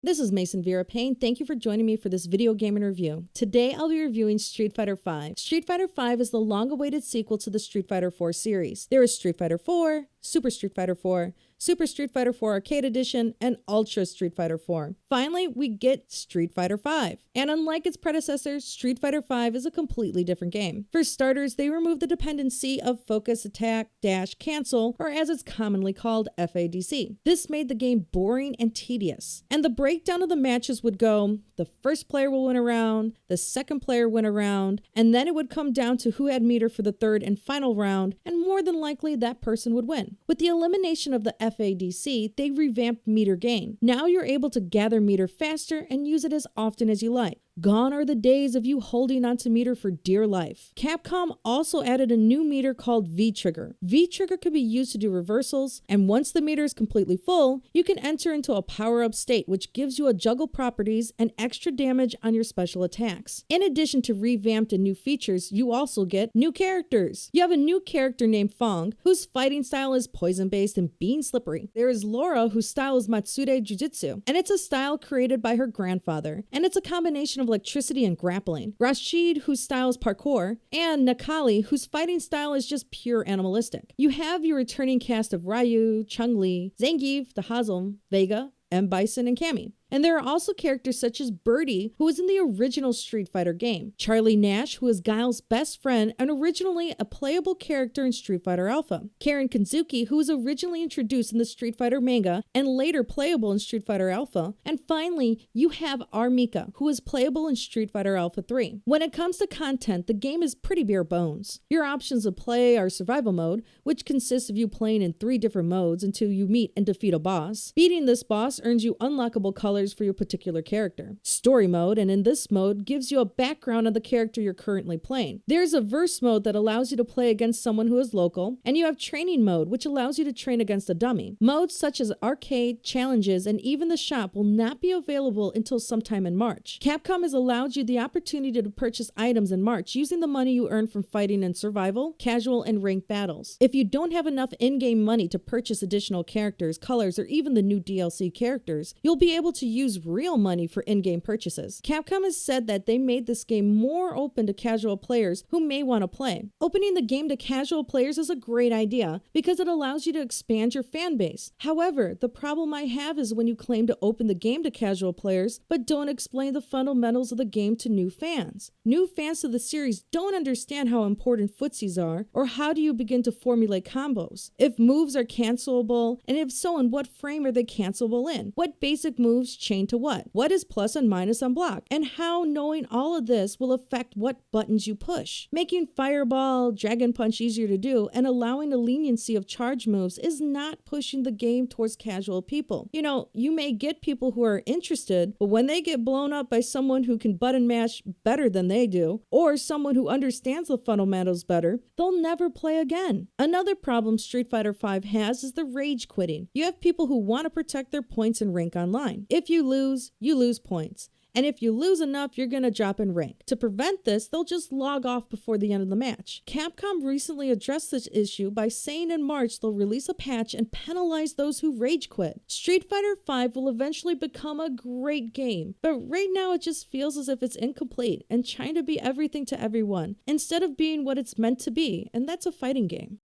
This is Vera Paine. Thank you for joining me for this video gaming review. Today I'll be reviewing Street Fighter V. Street Fighter V is the long-awaited sequel to the Street Fighter 4 series. There is Street Fighter 4, Super Street Fighter 4, Super Street Fighter 4 Arcade Edition, and Ultra Street Fighter 4. Finally, we get Street Fighter V. And unlike its predecessors, Street Fighter V is a completely different game. For starters, they removed the dependency of focus, attack, dash, cancel, or as it's commonly called, FADC. This made the game boring and tedious. And the breakdown of the matches would go, the first player will win a round, the second player win a round, and then it would come down to who had meter for the third and final round, and more than likely that person would win. With the elimination of the FADC, they revamped meter gain. Now you're able to gather meter faster and use it as often as you like. Gone are the days of you holding onto meter for dear life. Capcom also added a new meter called V-Trigger. V-Trigger could be used to do reversals, and once the meter is completely full, you can enter into a power-up state which gives you a juggle properties and extra damage on your special attacks. In addition to revamped and new features, you also get new characters. You have a new character named Fong, whose fighting style is poison-based and being slippery. There is Laura, whose style is Matsude Jiu-Jitsu, and it's a style created by her grandfather, and it's a combination of electricity and grappling. Rashid, whose style is parkour, and Nakali, whose fighting style is just pure animalistic. You have your returning cast of Ryu, Chun-Li, Zangief, Dhalsim, Vega, M. Bison, and Cammy. And there are also characters such as Birdie, who was in the original Street Fighter game, Charlie Nash, who is Guile's best friend and originally a playable character in Street Fighter Alpha, Karen Kanzuki, who was originally introduced in the Street Fighter manga and later playable in Street Fighter Alpha, and finally, you have Armika, who is playable in Street Fighter Alpha 3. When it comes to content, the game is pretty bare bones. Your options of play are survival mode, which consists of you playing in 3 different modes until you meet and defeat a boss. Beating this boss earns you unlockable colors for your particular character. Story mode, and in this mode, gives you a background on the character you're currently playing. There's a verse mode that allows you to play against someone who is local, and you have training mode, which allows you to train against a dummy. Modes such as arcade, challenges, and even the shop will not be available until sometime in March. Capcom has allowed you the opportunity to purchase items in March using the money you earn from fighting in survival, casual, and ranked battles. If you don't have enough in-game money to purchase additional characters, colors, or even the new DLC characters, you'll be able to use real money for in-game purchases. Capcom has said that they made this game more open to casual players who may want to play. Opening the game to casual players is a great idea because it allows you to expand your fan base. However, the problem I have is when you claim to open the game to casual players but don't explain the fundamentals of the game to new fans. New fans to the series don't understand how important footsies are, or how do you begin to formulate combos. If moves are cancelable, and if so, in what frame are they cancelable in? What basic moves chain to what? What is plus and minus on block? And how knowing all of this will affect what buttons you push. Making Fireball, Dragon Punch easier to do and allowing the leniency of charge moves is not pushing the game towards casual people. You know, you may get people who are interested, but when they get blown up by someone who can button mash better than they do, or someone who understands the fundamentals better, they'll never play again. Another problem Street Fighter V has is the rage quitting. You have people who want to protect their points in rank online. If you lose points. And if you lose enough, you're going to drop in rank. To prevent this, they'll just log off before the end of the match. Capcom recently addressed this issue by saying in March they'll release a patch and penalize those who rage quit. Street Fighter V will eventually become a great game, but right now it just feels as if it's incomplete and trying to be everything to everyone, instead of being what it's meant to be, and that's a fighting game.